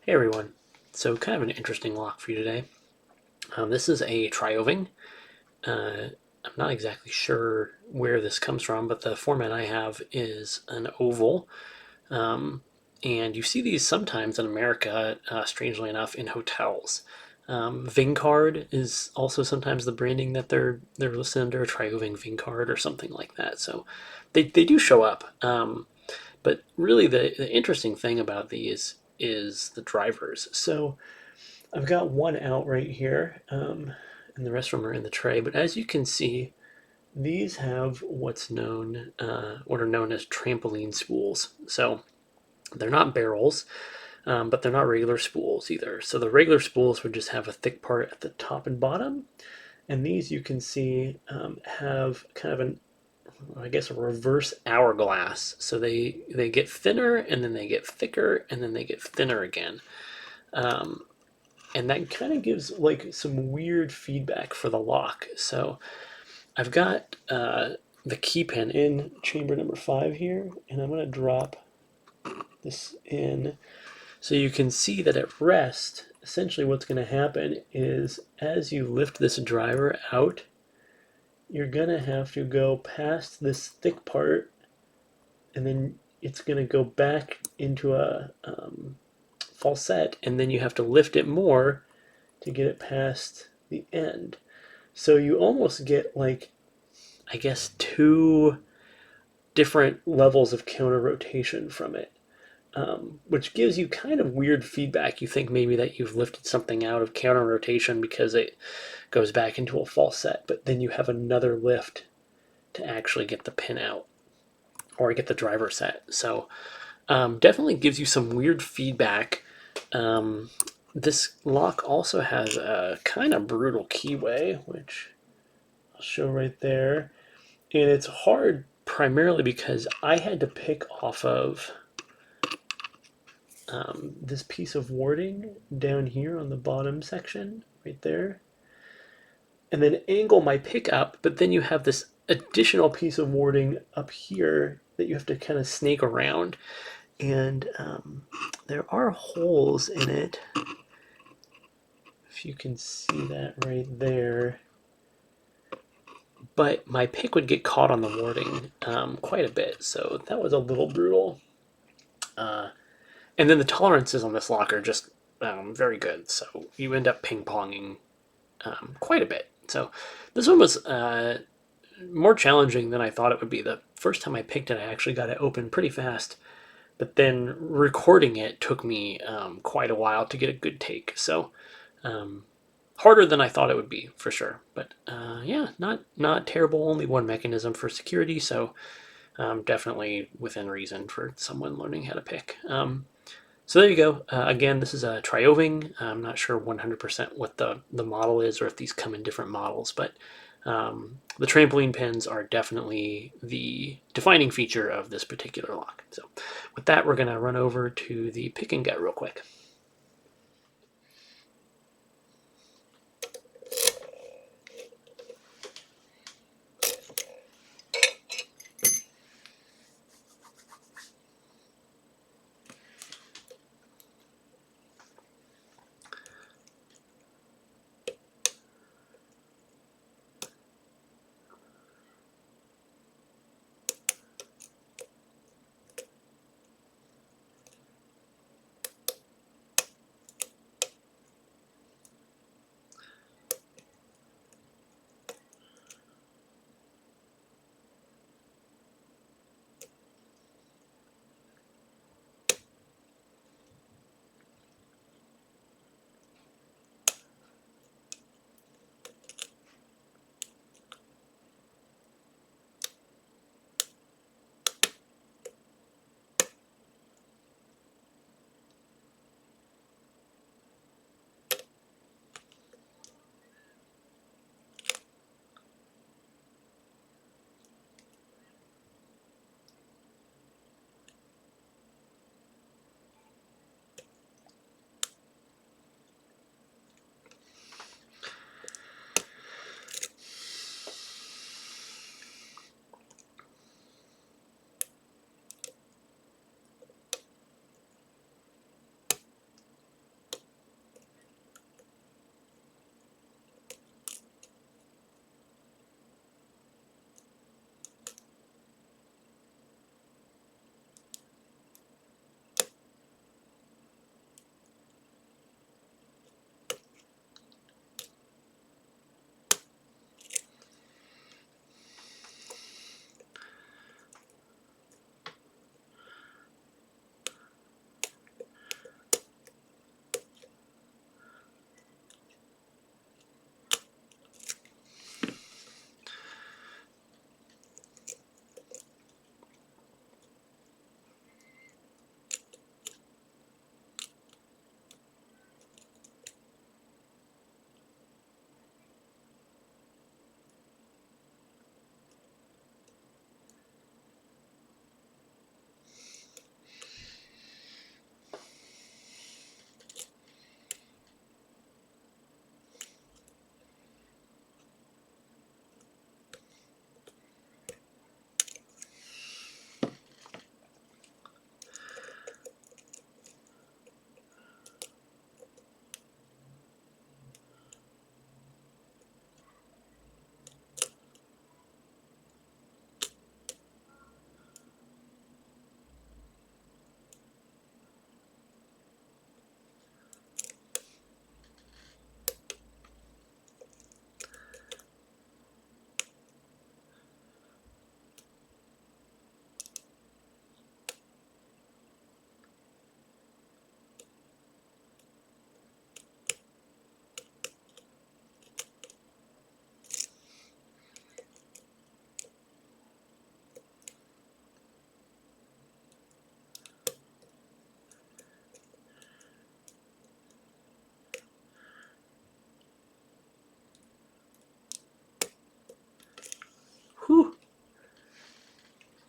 Hey everyone. So kind of an interesting lock for you today. This is a Trioving. I'm not exactly sure where this comes from, but the format I have is an oval. Um, and you see these sometimes in America, strangely enough, in hotels. Vingcard is also sometimes the branding that they're listed under, Trioving Vingcard or something like that. So they do show up. But really, the interesting thing about these is the drivers. So I've got one out right here, and the rest of them are in the tray. But as you can see, these have what are known as trampoline spools. So they're not barrels, but they're not regular spools either. So the regular spools would just have a thick part at the top and bottom, and these you can see have kind of a reverse hourglass. So they get thinner, and then they get thicker, and then they get thinner again. Um, and that kind of gives like some weird feedback for the lock. So I've got the key pin in chamber number 5 here, and I'm going to drop this in so you can see that at rest, essentially what's going to happen is as you lift this driver out, you're going to have to go past this thick part, and then it's going to go back into a falset, and then you have to lift it more to get it past the end. So you almost get like, I guess, two different levels of counter rotation from it, which gives you kind of weird feedback. You think maybe that you've lifted something out of counter rotation because it goes back into a falset, but then you have another lift to actually get the pin out or get the driver set. So definitely gives you some weird feedback. This lock also has a kind of brutal keyway, which I'll show right there. And it's hard primarily because I had to pick off of this piece of warding down here on the bottom section, right there, and then angle my pick up, but then you have this additional piece of warding up here that you have to kind of snake around. And there are holes in it, if you can see that right there. But my pick would get caught on the warding quite a bit, so that was a little brutal. And then the tolerances on this lock are just very good, so you end up ping-ponging quite a bit. So this one was more challenging than I thought it would be. The first time I picked it, I actually got it open pretty fast, but then recording it took me quite a while to get a good take. So harder than I thought it would be, for sure. But yeah, not terrible. Only one mechanism for security, so definitely within reason for someone learning how to pick. So there you go. Again, this is a Trioving. I'm not sure 100% what the model is or if these come in different models, but the trampoline pins are definitely the defining feature of this particular lock. So with that, we're going to run over to the pick and get real quick.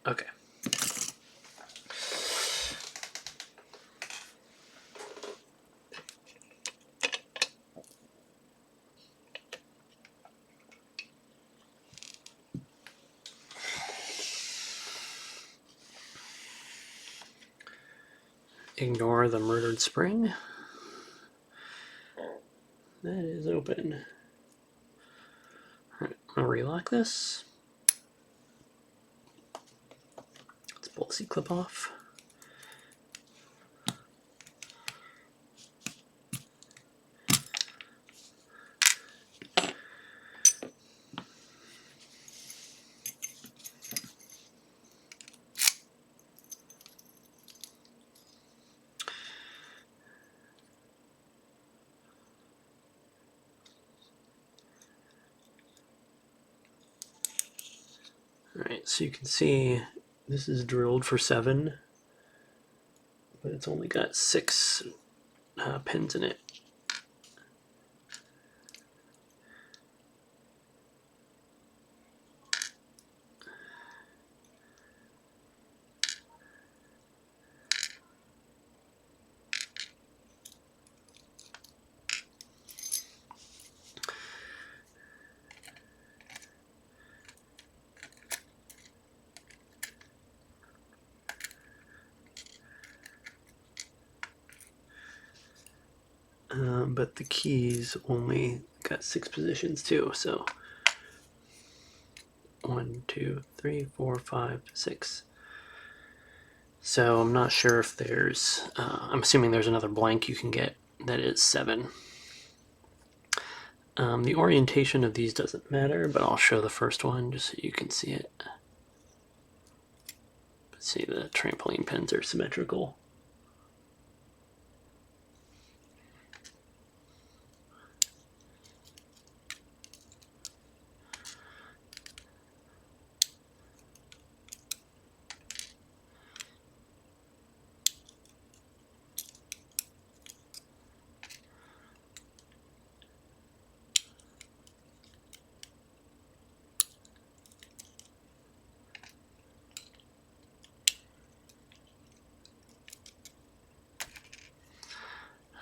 Okay. Ignore the murdered spring. That is open. All right, I'm gonna relock this. Let's pull the C-clip off. Alright, so you can see this is drilled for 7, but it's only got 6 pins in it. But the keys only got 6 positions too, so 1, 2, 3, 4, 5, 6. So I'm not sure if there's, I'm assuming there's another blank you can get that is 7. The orientation of these doesn't matter, but I'll show the first one just so you can see it. See, the trampoline pins are symmetrical.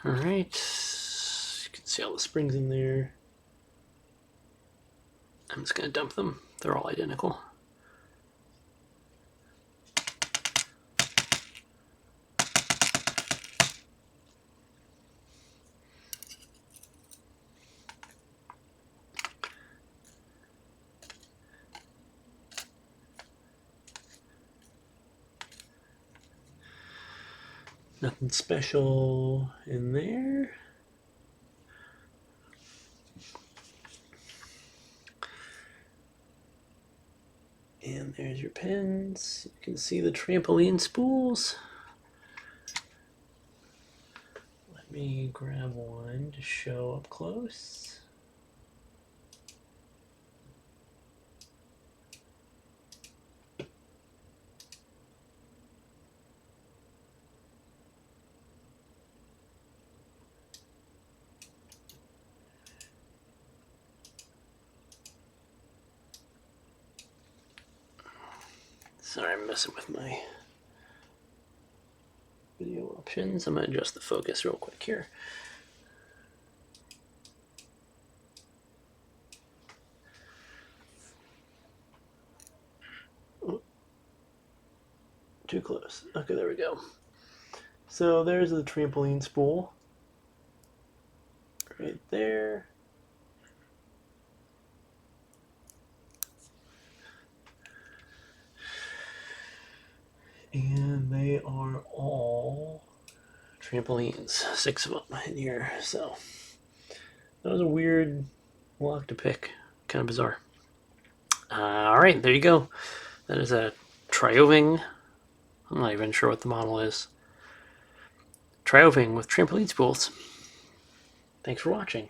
Alright, you can see all the springs in there. I'm just going to dump them. They're all identical. Nothing special in there. And there's your pins. You can see the trampoline spools. Let me grab one to show up close. Sorry, I'm messing with my video options. I'm going to adjust the focus real quick here. Oh, too close. Okay, there we go. So there's the trampoline spool. Right there. And they are all trampolines, 6 of them in here. So that was a weird lock to pick, kind of bizarre. All right, there you go. That is a Trioving. I'm not even sure what the model is. Trioving with trampoline spools. Thanks for watching.